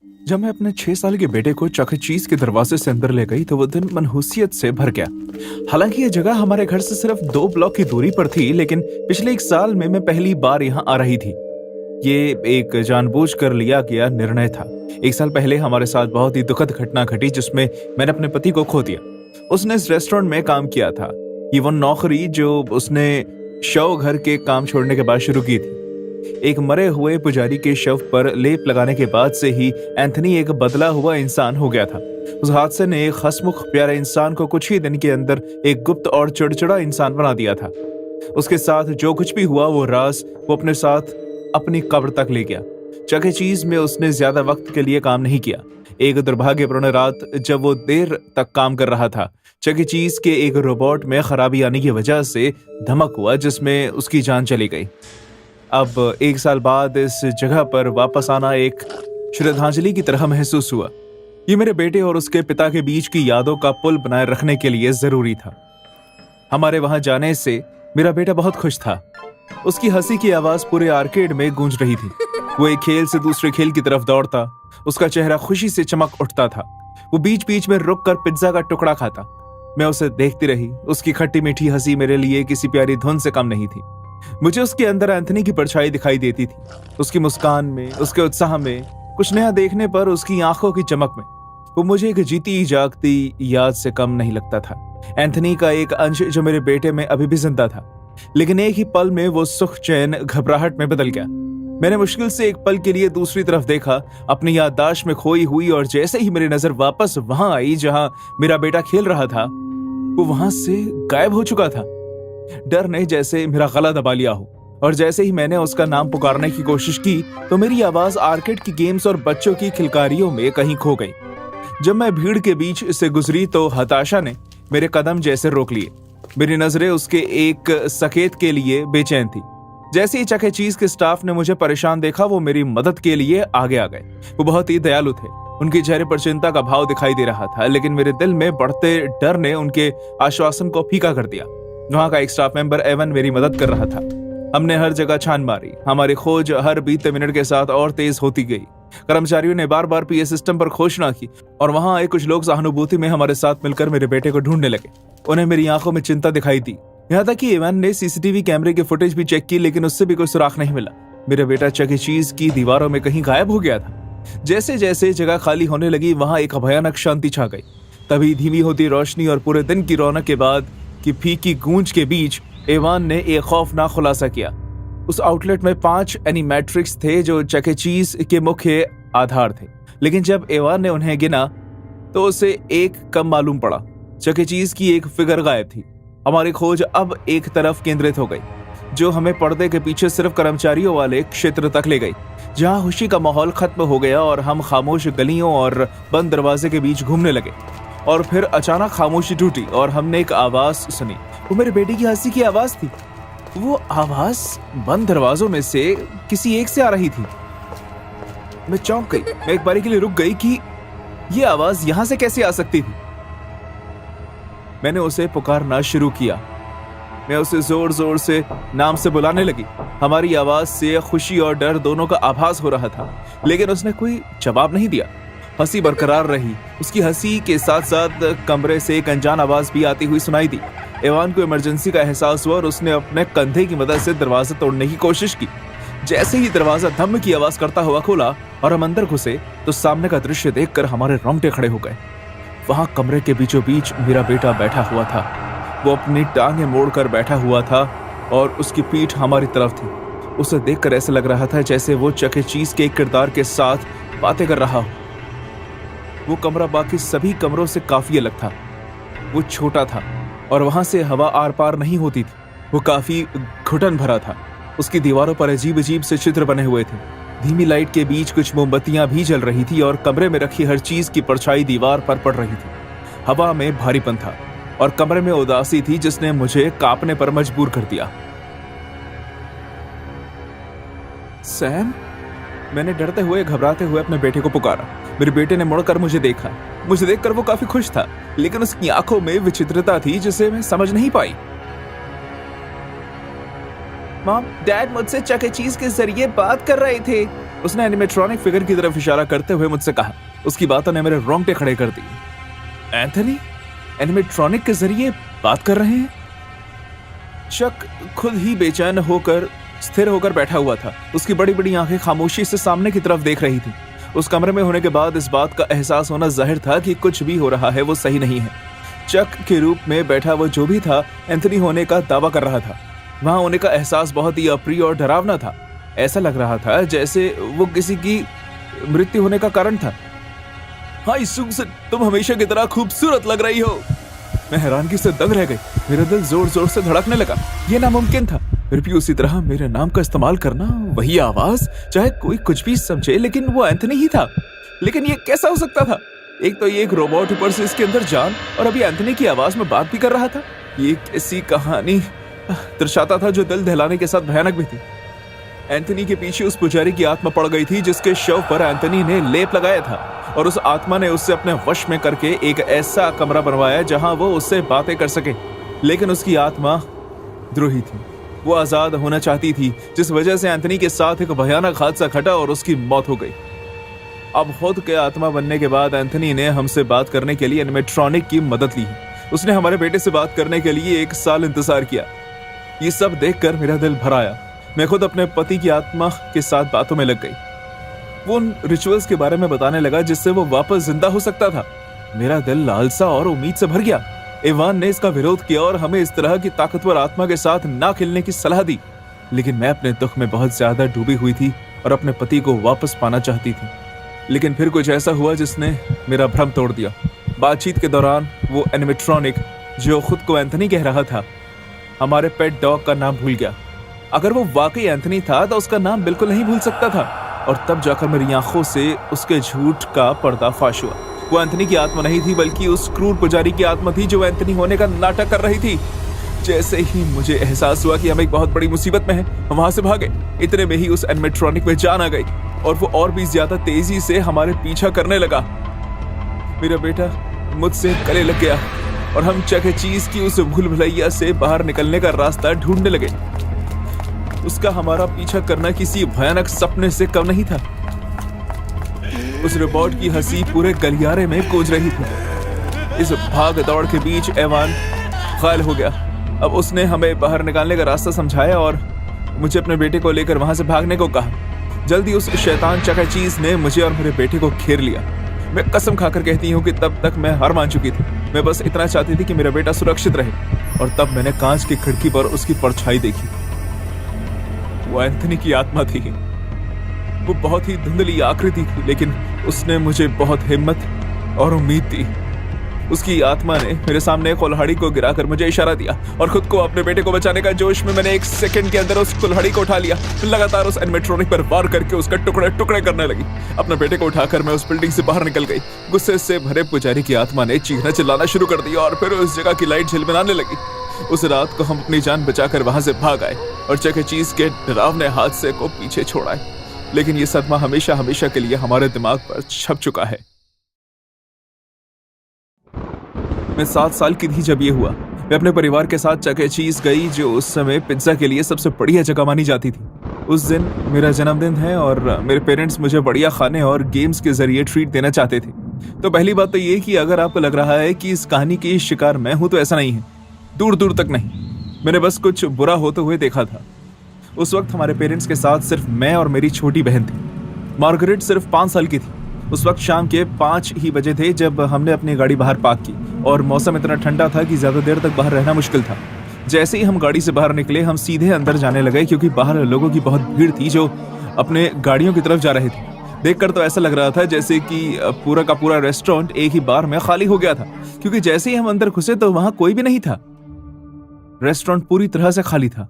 जब मैं अपने 6 साल के बेटे को चक ए चीज के दरवाजे से अंदर ले गई तो वो दिन मनहूसियत से भर गया। हालांकि ये जगह हमारे घर से सिर्फ 2 ब्लॉक की दूरी पर थी, लेकिन पिछले 1 साल में मैं पहली बार यहाँ आ रही थी। ये एक जानबूझकर लिया गया निर्णय था। 1 साल पहले हमारे साथ बहुत ही दुखद घटना घटी जिसमें मैंने अपने पति को खो दिया। उसने इस रेस्टोरेंट में काम किया था। ये वो नौकरी जो उसने शव घर के काम छोड़ने के बाद शुरू की थी। एक मरे हुए पुजारी के शव पर लेप लगाने के बाद से ही एंथनी एक बदला हुआ इंसान हो गया था। उस हादसे ने एक हंसमुख प्यारे इंसान को कुछ ही दिन के अंदर एक गुप्त और चिड़चिड़ा इंसान बना दिया था। उसके साथ जो कुछ भी हुआ वो राज वो अपने साथ अपनी कब्र तक ले गया। चक ए चीज में उसने ज्यादा वक्त के लिए काम नहीं किया। एक दुर्भाग्यपूर्ण रात जब वो देर तक काम कर रहा था, चक ए चीज के एक रोबोट में खराबी आने की वजह से धमक हुआ जिसमें उसकी जान चली गई। अब 1 साल बाद इस जगह पर वापस आना एक श्रद्धांजलि की तरह महसूस हुआ। ये मेरे बेटे और उसके पिता के बीच की यादों का पुल बनाए रखने के लिए जरूरी था। हमारे वहां जाने से मेरा बेटा बहुत खुश था। उसकी हंसी की आवाज पूरे आर्केड में गूंज रही थी। वो एक खेल से दूसरे खेल की तरफ दौड़ता, उसका चेहरा खुशी से चमक उठता था। वो बीच बीच में रुक कर पिज्जा का टुकड़ा खाता। मैं उसे देखती रही। उसकी खट्टी मीठी हंसी मेरे लिए किसी प्यारी धुन से कम नहीं थी। मुझे उसके अंदर एंथनी की परछाई दिखाई देती थी, उसकी मुस्कान में, उसके उत्साह में, कुछ नया देखने पर उसकी आंखों की चमक में। वो मुझे एक जीती जागती याद से कम नहीं लगता था। एंथनी का एक अंश जो मेरे बेटे में अभी भी जिंदा था, लेकिन एक ही पल में वो सुख चैन घबराहट में बदल गया। मैंने मुश्किल से एक पल के लिए दूसरी तरफ देखा, अपनी याददाश्त में खोई हुई, और जैसे ही मेरी नजर वापस वहां आई जहां मेरा बेटा खेल रहा था, वो वहां से गायब हो चुका था। डर ने जैसे मेरा गला दबा लिया हो, और जैसे ही मैंने उसका नाम पुकारने की कोशिश की तो मेरी आवाज आर्केड की गेम्स और बच्चों की खिलकारियों में कहीं खो गई। जब मैं भीड़ के बीच से गुजरी तो हताशा ने मेरे कदम जैसे रोक लिए। मेरी नजरें उसके एक सकेत के लिए बेचैन थी। जैसे ही चक ए चीज के स्टाफ ने मुझे परेशान देखा, वो मेरी मदद के लिए आगे आ गए। वो बहुत ही दयालु थे। उनके चेहरे पर चिंता का भाव दिखाई दे रहा था, लेकिन मेरे दिल में बढ़ते डर ने उनके आश्वासन को फीका कर दिया। वहां का एक स्टाफ मेंबर एवन मेरी मदद कर रहा था। हमने हर जगह छान मारी। हमारी खोज हर बीते मिनट के साथ और तेज होती गई। कर्मचारियों ने बार बार पीए सिस्टम पर घोषणा की, और वहां आए कुछ लोग सहानुभूति में हमारे साथ मिलकर मेरे बेटे को ढूंढने लगे। उन्हें मेरी आंखों में चिंता दिखाई दी। यहाँ तक कि एवन ने सीसीटीवी कैमरे की फुटेज भी चेक की, लेकिन उससे भी कोई सुराग नहीं मिला। मेरा बेटा चक ए चीज की दीवारों में कहीं गायब हो गया था। जैसे जैसे जगह खाली होने लगी, वहां एक भयानक शांति छा गई। तभी धीमी होती रोशनी और पूरे दिन की रौनक के बाद की फीकी गूंज के बीच एवान ने एक खौफनाक खुलासा किया। उस आउटलेट में 5 एनिमेट्रिक्स थे जो चक ए चीज के मुख्य आधार थे, लेकिन जब एवान ने उन्हें गिना तो उसे एक कम मालूम पड़ा। चक ए चीज की एक फिगर गायब थी। हमारी खोज अब एक तरफ केंद्रित हो गई, जो हमें पर्दे के पीछे सिर्फ कर्मचारियों वाले क्षेत्र तक ले गई, जहां खुशी का माहौल खत्म हो गया और हम खामोश गलियों और बंद दरवाजे के बीच घूमने लगे। और फिर अचानक खामोशी टूटी और हमने एक आवाज सुनी। वो मेरे बेटे की हंसी की आवाज थी। वो आवाज बंद दरवाजों में से किसी एक से आ रही थी। मैं चौंक गई। मैं एक बारी के लिए रुक गई कि ये आवाज यहां से कैसे आ सकती थी। मैंने उसे पुकारना शुरू किया। मैं उसे जोर जोर से नाम से बुलाने लगी। हमारी आवाज से खुशी और डर दोनों का आभास हो रहा था, लेकिन उसने कोई जवाब नहीं दिया। हंसी बरकरार रही। उसकी हंसी के साथ साथ कमरे से एक अनजान आवाज भी आती हुई सुनाई दी। एवान को इमरजेंसी का एहसास हुआ और उसने अपने कंधे की मदद से दरवाजा तोड़ने की कोशिश की। जैसे ही दरवाजा धम की आवाज करता हुआ खुला और हम अंदर घुसे तो सामने का दृश्य देखकर हमारे रोंगटे खड़े हो गए। वहां कमरे के बीचों बीच मेरा बेटा बैठा हुआ था। वो अपनी टांगें मोड़कर बैठा हुआ था और उसकी पीठ हमारी तरफ थी। उसे देखकर ऐसा लग रहा था जैसे वो चक ए चीज के किरदार के साथ बातें कर रहा हो। वो कमरा बाकी सभी कमरों से काफी अलग था। वो छोटा था और वहां से हवा आर पार नहीं होती थी। वो काफी घुटन भरा था। उसकी दीवारों पर अजीब अजीब से चित्र बने हुए थे। धीमी लाइट के बीच कुछ मोमबत्तियां भी जल रही थी और कमरे में रखी हर चीज की परछाई दीवार पर पड़ रही थी। हवा में भारीपन था और कमरे में उदासी थी जिसने मुझे कांपने पर मजबूर कर दिया। सैम, मैंने डरते हुए घबराते हुए अपने बेटे को पुकारा। मेरे बेटे ने मुड़कर मुझे देखा। मुझे देखकर वो काफी खुश था, लेकिन उसकी आंखों में विचित्रता थी जिसे मैं समझ नहीं पाई। मॉम, डैड मुझसे चक ए चीज के जरिए बात कर रहे थे। उसने एनिमेट्रॉनिक फिगर की तरफ इशारा करते हुए मुझसे कहा। उसकी बातों ने मेरे रोंगटे खड़े कर दिए। एंथनी एनिमेट्रॉनिक के जरिए बात कर रहे हैं? चक खुद ही बेचैन होकर स्थिर होकर बैठा हुआ था। उसकी बड़ी बड़ी आंखें खामोशी से सामने की तरफ देख रही थी। उस कमरे में होने के बाद इस बात का एहसास होना जाहिर था कि कुछ भी हो रहा है वो सही नहीं है। चक के रूप में बैठा वो जो भी था एंथनी होने का दावा कर रहा था। वहां होने का एहसास बहुत ही अप्रिय और डरावना था। ऐसा लग रहा था जैसे वो किसी की मृत्यु होने का कारण था। हाय सुगसन, तुम हमेशा की तरह खूबसूरत लग रही हो। मैं हैरानगी से दंग रह गई। मेरा दिल जोर जोर से धड़कने लगा। यह नामुमकिन था, फिर भी उसी तरह मेरे नाम का इस्तेमाल करना, वही आवाज, चाहे कोई कुछ भी समझे लेकिन वो एंथनी ही था। लेकिन ये कैसा हो सकता था? एक तो ये एक रोबोट, ऊपर से इसके अंदर जान, और अभी एंथनी की आवाज में बात भी कर रहा था। ये कैसी कहानी दर्शाता था जो दिल दहलाने के साथ भयानक भी थी। एंथनी के पीछे उस पुजारी की आत्मा पड़ गई थी जिसके शव पर एंथनी ने लेप लगाया था, और उस आत्मा ने उससे अपने वश में करके एक ऐसा कमरा बनवाया जहां वो उससे बातें कर सके। लेकिन उसकी आत्मा द्रोही थी। वो आजाद होना चाहती थी, जिस वजह से एंथनी के साथ एक भयानक हादसा घटा और उसकी मौत हो गई। अब खुद के आत्मा बनने के बाद एंथनी ने हमसे बात करने के लिए एनिमेट्रॉनिक की मदद ली। उसने हमारे बेटे से बात करने के लिए 1 साल इंतजार किया। ये सब देखकर मेरा दिल भर आया। मैं खुद अपने पति की आत्मा के साथ बातों में लग गई। वो उन रिचुअल्स के बारे में बताने लगा जिससे वो वापस जिंदा हो सकता था। मेरा दिल लालसा और उम्मीद से भर गया। इवान ने इसका विरोध किया और हमें इस तरह की ताकतवर आत्मा के साथ ना खेलने की सलाह दी। लेकिन मैं अपने दुख में बहुत ज्यादा डूबी हुई थी और अपने पति को वापस पाना चाहती थी। लेकिन फिर कुछ ऐसा हुआ जिसने मेरा भ्रम तोड़ दिया। बातचीत के दौरान वो एनिमेट्रॉनिक, जो खुद को एंथनी कह रहा था, हमारे पेट डॉग का नाम भूल गया। अगर वो वाकई एंथनी था तो उसका नाम बिल्कुल नहीं भूल सकता था। और तब जाकर मेरी आंखों से उसके झूठ का पर्दाफाश हुआ। वो एंथनी की आत्मा नहीं थी, बल्कि उस क्रूर पुजारी की आत्मा थी जो एंथनी होने का नाटक कर रही थी। जैसे ही मुझे एहसास हुआ कि हम एक बहुत बड़ी मुसीबत में हैं, हम वहां से भागे। इतने में ही उस एनिमेट्रॉनिक में जान आ गई और वो और भी ज्यादा तेजी से हमारे पीछा करने लगा। मेरा बेटा मुझसे गले लग गया और हम चक चीज की उस भूल भुलैया से बाहर निकलने का रास्ता ढूंढने लगे। उसका हमारा पीछा करना किसी भयानक सपने से कम नहीं था। उस रोबोट की हंसी पूरे गलियारे में गूंज रही थी। इस भाग दौड़ के बीच एवान घायल हो गया। अब उसने हमें बाहर निकालने का रास्ता समझाया और मुझे अपने बेटे को लेकर वहां से भागने को कहा। जल्दी उस शैतान चकाचीज ने मुझे और मेरे बेटे को घेर लिया। मैं कसम खाकर कहती हूँ कि तब तक मैं हार मान चुकी थी। मैं बस इतना चाहती थी कि मेरा बेटा सुरक्षित रहे। और तब मैंने कांच की खिड़की पर उसकी परछाई देखी। वो एंथनी की आत्मा थी। वो बहुत ही धुंधली आकृति थी, लेकिन उसने मुझे बहुत हिम्मत और उम्मीद दी। उसकी आत्मा ने मेरे सामने कुल्हाड़ी को गिराकर मुझे इशारा दिया और खुद को अपने बेटे को बचाने का जोश में मैंने 1 सेकंड के अंदर उस कुल्हाड़ी को उठा लिया। लगातार उस एनिमेट्रॉनिक पर वार करके उसका टुकड़े टुकड़े करने लगी। अपने बेटे को उठाकर मैं उस बिल्डिंग से बाहर निकल गई। गुस्से से भरे पुजारी की आत्मा ने चीखना चिल्लाना शुरू कर दिया और फिर उस जगह की लाइट झिलमिलाने लगी। उस रात को हम अपनी जान बचाकर वहां से भाग आए और चक चीज के डरावने हादसे को पीछे छोड़ाए। लेकिन ये सदमा हमेशा हमेशा के लिए हमारे दिमाग पर छप चुका है। मैं 7 साल की थी जब ये हुआ। मैं अपने परिवार के साथ चक चीज गई, जो उस समय पिज्जा के लिए सबसे बढ़िया जगह मानी जाती थी। उस दिन मेरा जन्मदिन है और मेरे पेरेंट्स मुझे बढ़िया खाने और गेम्स के जरिए ट्रीट देना चाहते थे। तो पहली बात तो ये कि अगर आपको लग रहा है कि इस कहानी की शिकार मैं हूं, तो ऐसा नहीं है। दूर दूर तक नहीं। मैंने बस कुछ बुरा होते हुए देखा था। उस वक्त हमारे पेरेंट्स के साथ सिर्फ मैं और मेरी छोटी बहन थी। मार्गरेट सिर्फ 5 साल की थी। उस वक्त शाम के 5 ही बजे थे जब हमने अपनी गाड़ी बाहर पार्क की और मौसम इतना ठंडा था कि ज्यादा देर तक बाहर रहना मुश्किल था। जैसे ही हम गाड़ी से बाहर निकले, हम सीधे अंदर जाने लगे क्योंकि बाहर लोगों की बहुत भीड़ थी जो अपने गाड़ियों की तरफ जा रहे थे। देखकर तो ऐसा लग रहा था जैसे कि पूरा का पूरा रेस्टोरेंट एक ही बार में खाली हो गया था, क्योंकि जैसे ही हम अंदर घुसे तो वहां कोई भी नहीं था। रेस्टोरेंट पूरी तरह से खाली था।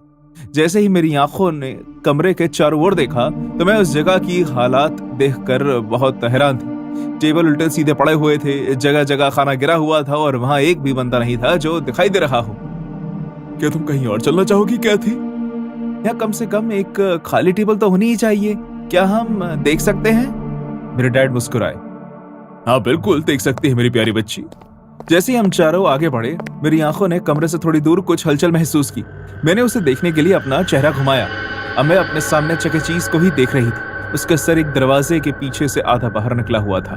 जैसे ही मेरी आंखों ने कमरे के चारों ओर देखा तो मैं उस जगह की हालात देखकर बहुत हैरान थी। टेबल उल्टे सीधे पड़े हुए थे, जगह जगह खाना गिरा हुआ था और वहां एक भी बंदा नहीं था जो दिखाई दे रहा हो। क्या तुम कहीं और चलना चाहोगी? क्या थी? या कम से कम एक खाली टेबल तो होनी ही चाहिए। क्या हम देख सकते हैं? मेरे डैड मुस्कुराए। हाँ बिल्कुल देख सकती है मेरी प्यारी बच्ची। जैसे ही हम चारों आगे बढ़े, मेरी आंखों ने कमरे से थोड़ी दूर कुछ हलचल महसूस की। मैंने उसे देखने के लिए अपना चेहरा घुमाया। अब मैं अपने सामने चके चीज को ही देख रही थी। उसका सर एक दरवाजे के पीछे से आधा बाहर निकला हुआ था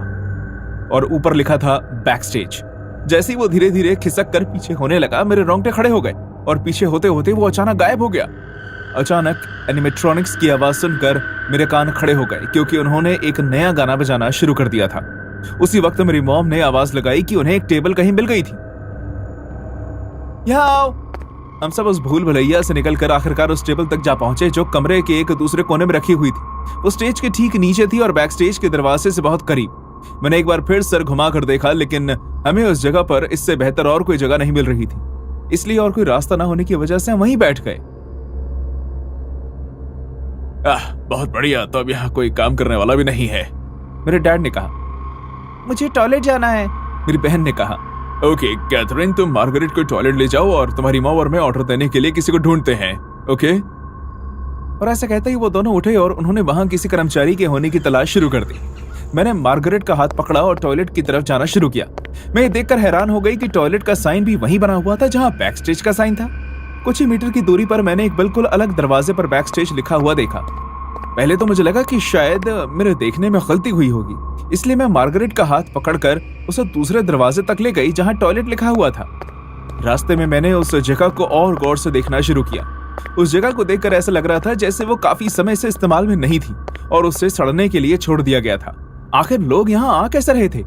और ऊपर लिखा था बैक स्टेज। जैसे ही वो धीरे धीरे खिसक कर पीछे होने लगा, मेरे रोंगटे खड़े हो गए और पीछे होते होते वो अचानक गायब हो गया। अचानक एनिमेट्रॉनिक्स की आवाज सुनकर मेरे कान खड़े हो गए, क्योंकि उन्होंने एक नया गाना बजाना शुरू कर दिया था। उसी वक्त मेरी मॉम ने आवाज लगाई कि उन्हें एक टेबल कहीं मिल गई थी। यहाँ आओ। हम सब उस भूल भुलैया से निकलकर आखिरकार उस टेबल तक जा पहुंचे जो कमरे के एक दूसरे कोने में रखी हुई थी। वो स्टेज के ठीक नीचे थी और बैक स्टेज के दरवाजे से बहुत करीब। मैंने एक बार फिर सर घुमा कर देखा, लेकिन हमें उस जगह पर इससे बेहतर और कोई जगह नहीं मिल रही थी, इसलिए और कोई रास्ता ना होने की वजह से हम वहीं बैठ गए। बहुत बढ़िया, तो अब यहाँ कोई काम करने वाला भी नहीं है, मेरे डैड ने कहा। मुझे टॉयलेट जाना है, मेरी बहन ने कहा। ओके कैथरीन, तुम मार्गरेट को टॉयलेट ले जाओ और तुम्हारी माँ और मैं ऑर्डर देने के लिए किसी को ढूंढते हैं, ओके? और ऐसा कहते ही वो दोनों उठे और उन्होंने वहां किसी कर्मचारी के होने की तलाश शुरू कर दी। मैंने मार्गरेट का हाथ पकड़ा और टॉयलेट की तरफ जाना शुरू किया। मैं ये देखकर हैरान हो गई कि टॉयलेट का साइन भी वहीं बना हुआ था जहां बैक स्टेज का साइन था। कुछ ही मीटर की दूरी पर मैंने एक बिल्कुल अलग दरवाजे पर बैक स्टेज लिखा हुआ देखा। पहले तो मुझे लगा कि शायद मेरे देखने में गलती हुई होगी, इसलिए मैं मार्गरेट का हाथ पकड़कर उसे दूसरे दरवाजे तक ले गई जहां टॉयलेट लिखा हुआ था। रास्ते में मैंने उस जगह को और गौर से देखना शुरू किया। उस जगह को देखकर ऐसा लग रहा था जैसे वो काफी समय से इस्तेमाल में नहीं थी और उसे सड़ने के लिए छोड़ दिया गया था। आखिर लोग यहाँ आ कैसे रहे थे?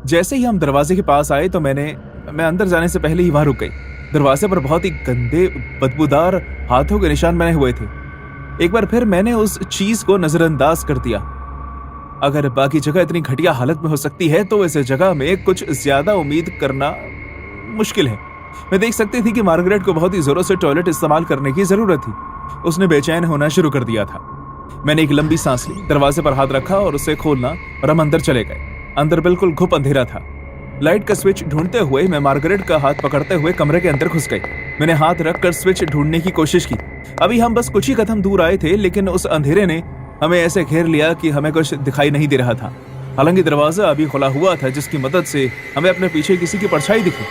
जैसे ही हम दरवाजे के पास आए तो मैं अंदर जाने से पहले ही वहां रुक गई। दरवाजे पर बहुत ही गंदे बदबूदार हाथों के निशान बने हुए थे। एक बार फिर मैंने उस चीज को नजरअंदाज कर दिया। अगर बाकी जगह इतनी घटिया हालत में हो सकती है तो इस जगह में कुछ ज्यादा उम्मीद करना मुश्किल है। मैं देख सकती थी कि मार्गरेट को बहुत ही जोरों से टॉयलेट इस्तेमाल करने की जरूरत थी। उसने बेचैन होना शुरू कर दिया था। मैंने एक लंबी सांस ली, दरवाजे पर हाथ रखा और उसे खोलना और हम अंदर चले गए। अंदर बिल्कुल घुप अंधेरा था। लाइट का स्विच ढूंढते हुए मैं मार्गरेट का हाथ पकड़ते हुए कमरे के अंदर घुस गई। मैंने हाथ रखकर स्विच ढूंढने की कोशिश की। अभी हम बस कुछ ही कदम दूर आए थे, लेकिन उस अंधेरे ने हमें ऐसे घेर लिया कि हमें कुछ दिखाई नहीं दे रहा था। हालांकि दरवाजा अभी खुला हुआ था, जिसकी मदद से हमें अपने पीछे किसी की परछाई दिखी।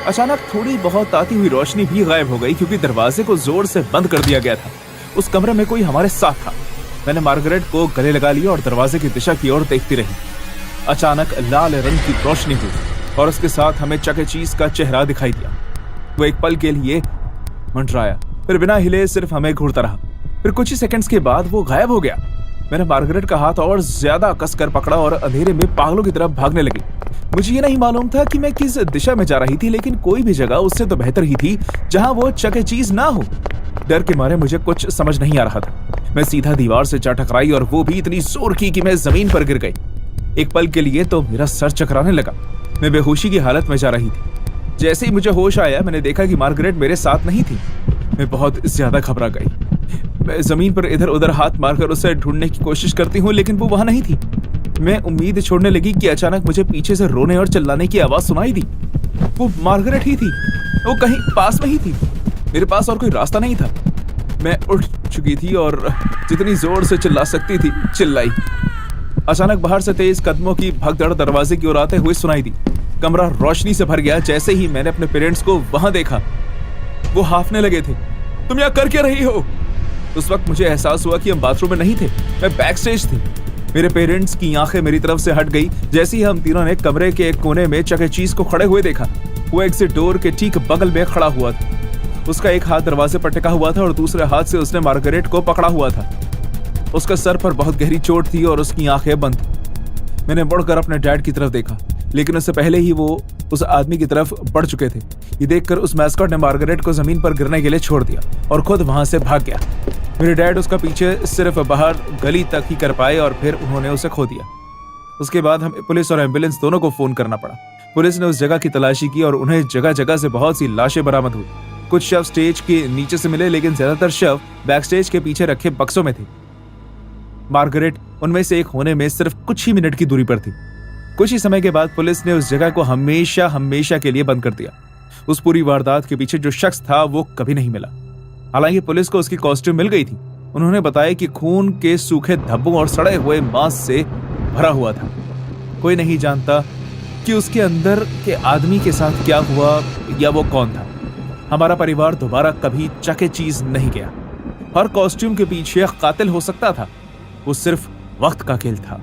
अचानक थोड़ी बहुत आती हुई रोशनी भी गायब हो गई, क्योंकि दरवाजे को जोर से बंद कर दिया गया था। उस कमरे में कोई हमारे साथ था। मैंने मार्गरेट को गले लगा लिया और दरवाजे की दिशा की ओर देखती रही। अचानक लाल रंग की रोशनी हुई और उसके साथ हमें चक ए चीज का चेहरा दिखाई दिया। वो एक पल के लिए मंडराया, फिर बिना हिले सिर्फ हमें घूरता रहा। फिर कुछ ही सेकंड्स के बाद वो गायब हो गया। मैंने मार्गरेट का हाथ और ज्यादा कसकर पकड़ा और अंधेरे में पागलों की तरफ भागने लगी। मुझे ये नहीं मालूम था कि मैं किस दिशा में जा रही थी, लेकिन कोई भी जगह उससे तो बेहतर ही थी जहां वो चक ए चीज ना हो। डर के मारे मुझे कुछ समझ नहीं आ रहा था। मैं सीधा दीवार से जा टकराई और वो भी इतनी जोर की कि मैं जमीन पर गिर गई। एक पल के लिए तो मेरा सर चकराने लगा। मैं बेहोशी की हालत में जा रही थी। जैसे ही मुझे होश आया, मैंने देखा कि मार्गरेट मेरे साथ नहीं थी। मैं बहुत ज्यादा घबरा गई। मैं जमीन पर इधर उधर हाथ मारकर उसे ढूंढने की कोशिश करती हूँ, लेकिन वो वहां नहीं थी। मैं उम्मीद छोड़ने लगी कि अचानक मुझे पीछे से रोने और चिल्लाने की आवाज सुनाई दी। वो मार्गरेट ही थी। वो कहीं पास में ही थी। मेरे पास और कोई रास्ता नहीं था। मैं उठ चुकी थी और जितनी जोर से चिल्ला सकती थी चिल्लाई। अचानक बाहर से तेज कदमों की भगदड़ दरवाजे की ओर आते हुए सुनाई दी। कमरा रोशनी से भर गया। जैसे ही मैंने अपने पेरेंट्स को वहां देखा, वो हाफने लगे थे। तुम यहाँ कर क्या रही हो? उस वक्त मुझे एहसास हुआ कि हम बाथरूम में नहीं थे, मैं बैक स्टेज थी। मेरे पेरेंट्स की आंखें मेरी तरफ से हट गई जैसे ही हम तीनों ने कमरे के एक कोने में चक ए चीज को खड़े हुए देखा। वो एग्जिट डोर के ठीक बगल में खड़ा हुआ था। उसका एक हाथ दरवाजे पर टिका हुआ था और दूसरे हाथ से उसने मार्गरेट को पकड़ा हुआ था। उसका सर पर बहुत गहरी चोट थी और उसकी आंखें बंद थी। मैंने मुड़कर अपने डैड की तरफ देखा, लेकिन उससे पहले ही वो उस आदमी की तरफ बढ़ चुके थे। ये देखकर उस मैस्कॉट ने मार्गरेट को जमीन पर गिरने के लिए छोड़ दिया और खुद वहां से भाग गया। मेरे डैड उसका पीछे सिर्फ बाहर गली तक ही कर पाए और फिर उन्होंने उसे खो दिया। उसके बाद हमें पुलिस और एम्बुलेंस दोनों को फोन करना पड़ा। पुलिस ने उस जगह की तलाशी की और उन्हें जगह जगह से बहुत सी लाशें बरामद हुई। कुछ शव स्टेज के नीचे से मिले, लेकिन ज्यादातर शव बैक स्टेज के पीछे रखे बक्सों में थे। मार्गरेट उनमें से एक होने में सिर्फ कुछ ही मिनट की दूरी पर थी। कुछ ही समय के बाद पुलिस ने उस जगह को हमेशा हमेशा के लिए बंद कर दिया। उस पूरी वारदात के पीछे जो शख्स था वो कभी नहीं मिला। हालांकि पुलिस को उसकी कॉस्ट्यूम मिल गई थी। उन्होंने बताया कि खून के सूखे धब्बों और सड़े हुए मांस से भरा हुआ था। कोई नहीं जानता कि उसके अंदर के आदमी के साथ क्या हुआ या वो कौन था। हमारा परिवार दोबारा कभी चक ए चीज नहीं गया। हर कॉस्ट्यूम के पीछे कातिल हो सकता था, वो सिर्फ वक्त का खेल था।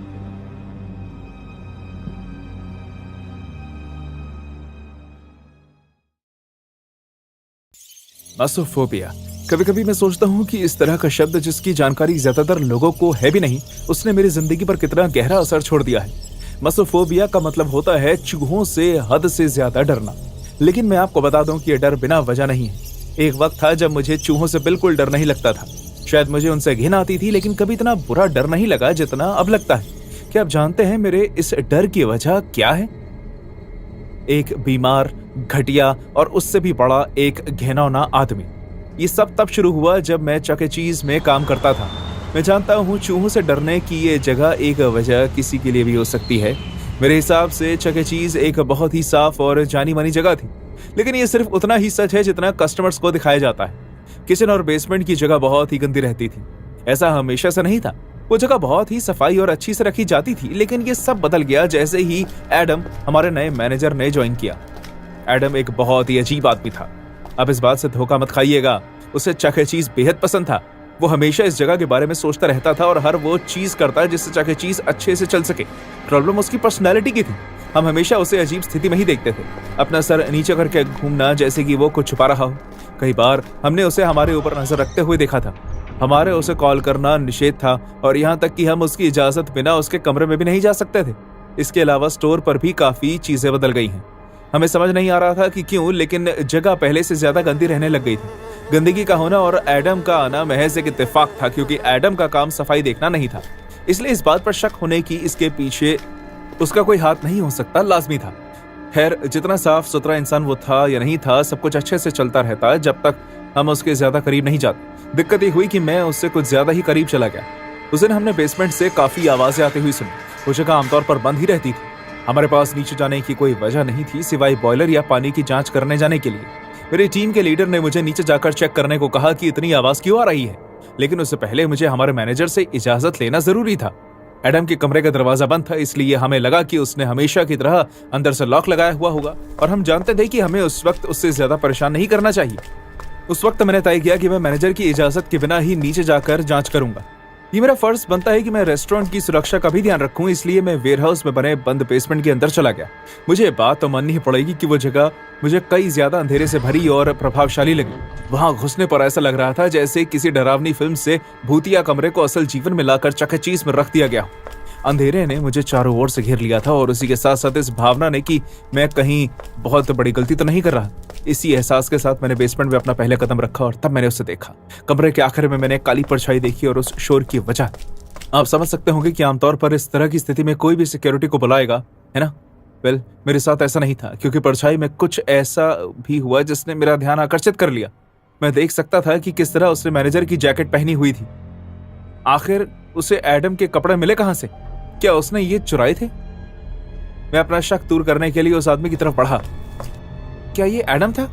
मासोफोबिया। कभी कभी मैं सोचता हूँ कि इस तरह का शब्द जिसकी जानकारी ज्यादातर लोगों को है भी नहीं, उसने मेरी जिंदगी पर कितना गहरा असर छोड़ दिया है। मासोफोबिया का मतलब होता है चूहों से हद से ज्यादा डरना। लेकिन मैं आपको बता दूं कि यह डर बिना वजह नहीं है। एक वक्त था जब मुझे चूहों से बिल्कुल डर नहीं लगता था। शायद मुझे उनसे घिन आती थी, लेकिन कभी इतना बुरा डर नहीं लगा जितना अब लगता है। क्या आप जानते हैं मेरे इस डर की वजह क्या है? एक बीमार, घटिया और उससे भी बड़ा एक घिनौना आदमी। ये सब तब शुरू हुआ जब मैं चक ए चीज में काम करता था। मैं जानता हूँ चूहों से डरने की ये जगह एक वजह किसी के लिए भी हो सकती है। मेरे हिसाब से चक ए चीज एक बहुत ही साफ और जानी मानी जगह थी, लेकिन ये सिर्फ उतना ही सच है जितना कस्टमर्स को दिखाया जाता है। किचन और बेसमेंट की जगह बहुत ही गंदी रहती थी। ऐसा हमेशा से नहीं था। वो जगह बहुत ही सफाई और अच्छी से रखी जाती थी, लेकिन ये सब बदल गया जैसे ही एडम, हमारे नए मैनेजर, ने ज्वाइन किया। एडम एक बहुत ही अजीब आदमी था। अब इस बात से धोखा मत खाइएगा, उसे चक ए चीज बेहद पसंद था। वो हमेशा इस जगह के बारे में सोचता रहता था और हर वो चीज करता जिससे चक ए चीज अच्छे से चल सके। प्रॉब्लम उसकी पर्सनैलिटी की थी। हम हमेशा उसे अजीब स्थिति में ही देखते थे, अपना सर नीचे करके घूमना जैसे कि वो कुछ छुपा रहा हो। कई बार हमने उसे हमारे ऊपर नजर रखते हुए देखा था। हमारे उसे कॉल करना निषेध था और यहाँ तक कि हम उसकी इजाजत बिना उसके कमरे में भी नहीं जा सकते थे। इसके अलावा स्टोर पर भी काफी चीजें बदल गई हैं। हमें समझ नहीं आ रहा था कि क्यों, लेकिन जगह पहले से ज्यादा गंदी रहने लग गई थी। गंदगी का होना और एडम का आना महज एक इत्तेफाक था, क्योंकि एडम का काम सफाई देखना नहीं था। इसलिए इस बात पर शक होने की इसके पीछे उसका कोई हाथ नहीं हो सकता लाजमी था। खैर, जितना साफ सुथरा इंसान वो था या नहीं था, सब कुछ अच्छे से चलता रहता जब तक हम उसके ज्यादा करीब नहीं जाते। दिक्कत ये हुई कि मैं उससे कुछ ज्यादा ही करीब चला गया। उस दिन हमने बेसमेंट से काफी आवाजें आती हुई सुनी। वो जगह आमतौर पर बंद ही रहती थी। हमारे पास नीचे जाने की कोई वजह नहीं थी सिवाय बॉयलर या पानी की जांच करने जाने के लिए। मेरी टीम के लीडर ने मुझे नीचे जाकर चेक करने को कहा कि इतनी आवाज क्यों आ रही है, लेकिन उससे पहले मुझे हमारे मैनेजर से इजाजत लेना जरूरी था। एडम के कमरे का दरवाजा बंद था, इसलिए हमें लगा कि उसने हमेशा की तरह अंदर से लॉक लगाया हुआ होगा और हम जानते थे कि हमें उस वक्त उससे ज्यादा परेशान नहीं करना चाहिए। उस वक्त मैंने तय किया कि मैं मैनेजर की इजाजत के बिना ही नीचे जाकर जांच करूंगा। ये मेरा फर्ज बनता है कि मैं रेस्टोरेंट की सुरक्षा का भी ध्यान रखूं, इसलिए मैं वेयरहाउस में बने बंद बेसमेंट के अंदर चला गया। मुझे ये बात तो माननी ही पड़ेगी कि वो जगह मुझे कई ज्यादा अंधेरे से भरी और प्रभावशाली लगी। वहां घुसने पर ऐसा लग रहा था जैसे किसी डरावनी फिल्म से भूतिया कमरे को असल जीवन में लाकर चकचीज में रख दिया गया। अंधेरे ने मुझे चारों ओर से घेर लिया था और उसी के साथ साथ इस भावना ने कि मैं कहीं बहुत बड़ी गलती तो नहीं कर रहा। इसी एहसास के साथ मैंने बेसमेंट में अपना पहला कदम रखा और तब मैंने उसे देखा। कमरे के आखिर में मैंने काली परछाई देखी और उस शोर की वजह आप समझ सकते होंगे कि आमतौर पर इस तरह की स्थिति में कोई भी सिक्योरिटी को बुलाएगा, है ना? वेल, मेरे साथ ऐसा नहीं था, क्योंकि परछाई में कुछ ऐसा भी हुआ जिसने मेरा ध्यान आकर्षित कर लिया। मैं देख सकता था कि किस तरह उसने मैनेजर की जैकेट पहनी हुई थी। आखिर उसे एडम के कपड़े मिले कहां से? क्या उसने ये चुराए थे? मैं अपना शक दूर करने के लिए उस आदमी की तरफ बढ़ा। क्या ये एडम था?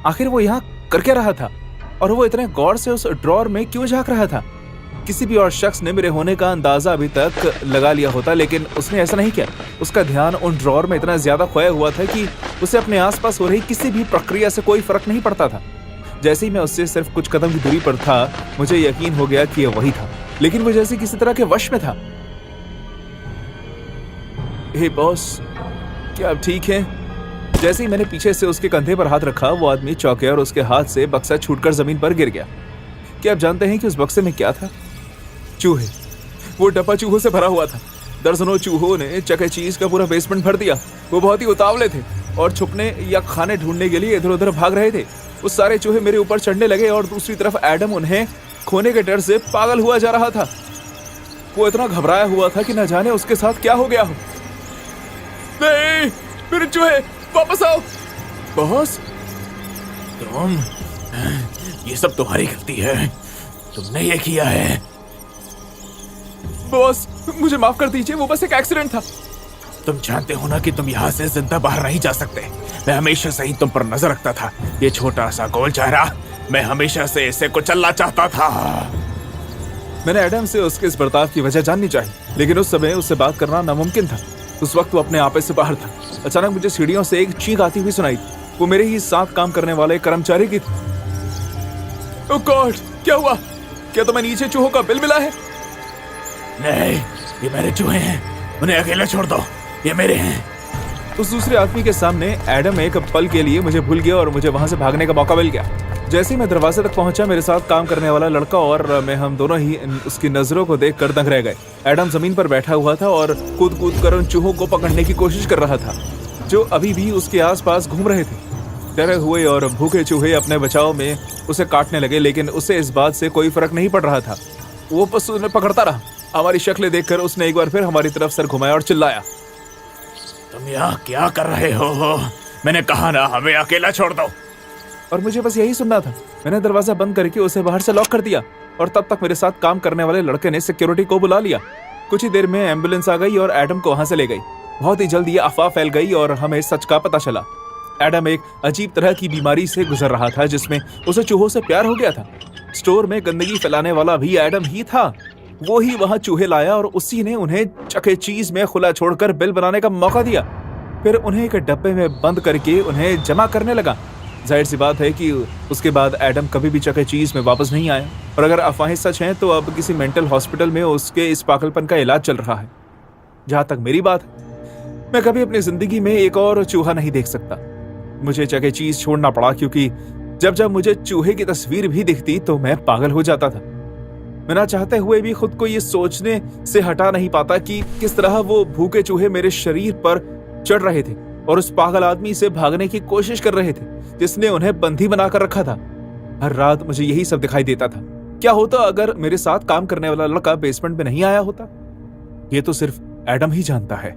आखिर वो यहाँ कर क्या रहा था? और वो इतने गौर से उस ड्रॉर में क्यों झांक रहा था? किसी भी और शख्स ने मेरे होने का अंदाजा अभी तक लगा लिया होता, लेकिन उसने ऐसा नहीं किया। उसका ध्यान उन ड्रॉर में इतना ज्यादा खोया हुआ था कि उसे अपने आसपास हो रही किसी भी प्रक्रिया से कोई फर्क नहीं पड़ता था। जैसे ही मैं उससे सिर्फ कुछ कदम की दूरी पर था, मुझे यकीन हो गया कि यह वही था, लेकिन वो जैसे किसी तरह के वश में था। हे बॉस, क्या आप ठीक हैं? जैसे ही मैंने पीछे से उसके कंधे पर हाथ रखा, वो आदमी चौंके और उसके हाथ से बक्सा छूटकर जमीन पर गिर गया। क्या आप जानते हैं कि उस बक्से में क्या था? चूहे। वो डब्बा चूहों से भरा हुआ था। दर्जनों चूहों ने चक ए चीज का पूरा बेसमेंट भर दिया। वो बहुत ही उतावले थे और छुपने या खाने ढूंढने के लिए इधर उधर भाग रहे थे। वो सारे चूहे मेरे ऊपर चढ़ने लगे और दूसरी तरफ एडम उन्हें खोने के डर से पागल हुआ जा रहा था। वो इतना घबराया हुआ था कि न जाने उसके साथ क्या हो गया हो। नहीं, मेरे चूहे, वापस आओ। बॉस, ये सब तुम्हारी गलती है, तुमने ये किया है। बॉस, मुझे माफ कर दीजिए, वो बस एक एक्सीडेंट था। तुम जानते हो ना कि तुम यहाँ से जिंदा बाहर नहीं जा सकते। मैं हमेशा से ही तुम पर नजर रखता था। ये छोटा सा गोल चेहरा, मैं हमेशा से इसे कुचलना चाहता था। मैंने एडम से उसके इस बर्ताव की वजह जाननी चाहिए, लेकिन उस समय उससे बात करना नामुमकिन था। उस वक्त वो अपने आपे से बाहर था। अचानक मुझे सीढ़ियों से एक चीख आती हुई सुनाई। वो मेरे ही साथ काम करने वाले कर्मचारी की थी। ओह गॉड, क्या हुआ? क्या तुम्हें नीचे चूहों का बिल मिला है? नहीं, ये मेरे चूहे हैं, उन्हें अकेला छोड़ दो, ये मेरे हैं। उस दूसरे आदमी के सामने एडम एक पल के लिए मुझे भूल गया और मुझे वहां से भागने का मौका मिल गया। जैसे ही मैं दरवाजे तक पहुंचा, मेरे साथ काम करने वाला लड़का और मैं हम दोनों ही उसकी नजरों को देखकर दंग रह गए। एडम जमीन पर बैठा हुआ था और कूद कूद कर उन चूहों को पकड़ने की कोशिश कर रहा था जो अभी भी उसके आसपास घूम रहे थे। डरे हुए और भूखे चूहे अपने बचाव में उसे काटने लगे, लेकिन उसे इस बात से कोई फर्क नहीं पड़ रहा था। वो बस उन्हें पकड़ता रहा। हमारी शक्लें देखकर उसने एक बार फिर हमारी तरफ सर घुमाया और चिल्लाया, तुम यहाँ क्या कर रहे हो? मैंने कहा ना, हमें अकेला छोड़ दो। और मुझे बस यही सुनना था। मैंने दरवाजा बंद करके उसे बाहर से लॉक कर दिया और तब तक मेरे साथ काम करने वाले लड़के ने सिक्योरिटी को बुला लिया। कुछ ही देर में एम्बुलेंस आ गई और एडम को वहां से ले गई। बहुत ही जल्द ये अफवाह फैल गई और हमें सच का पता चला। एडम एक अजीब तरह की बीमारी से गुजर रहा था जिसमें उसे चूहों से प्यार हो गया था। स्टोर में गंदगी फैलाने वाला भी एडम ही था। वो ही वहां चूहे लाया और उसी ने उन्हें चके चीज में खुला छोड़कर बिल बनाने का मौका दिया। फिर उन्हें एक डब्बे में बंद करके उन्हें जमा करने लगा। जाहिर सी बात है कि उसके बाद एडम कभी भी चके चीज में वापस नहीं आया। और अगर अफवाहें सच हैं तो अब किसी मेंटल हॉस्पिटल में उसके इस पागलपन का इलाज चल रहा है। जहां तक मेरी बात है, मैं कभी अपनी जिंदगी में एक और चूहा नहीं देख सकता। मुझे चके चीज छोड़ना पड़ा क्योंकि जब जब मुझे चूहे की तस्वीर भी दिखती तो मैं पागल हो जाता था। मैं ना चाहते हुए भी खुद को ये सोचने से हटा नहीं पाता कि किस तरह वो भूखे चूहे मेरे शरीर पर चढ़ रहे थे और उस पागल आदमी से भागने की कोशिश कर रहे थे जिसने उन्हें बंदी बनाकर रखा था। हर रात मुझे यही सब दिखाई देता था। क्या होता अगर मेरे साथ काम करने वाला लड़का बेसमेंट में नहीं आया होता? ये तो सिर्फ एडम ही जानता है।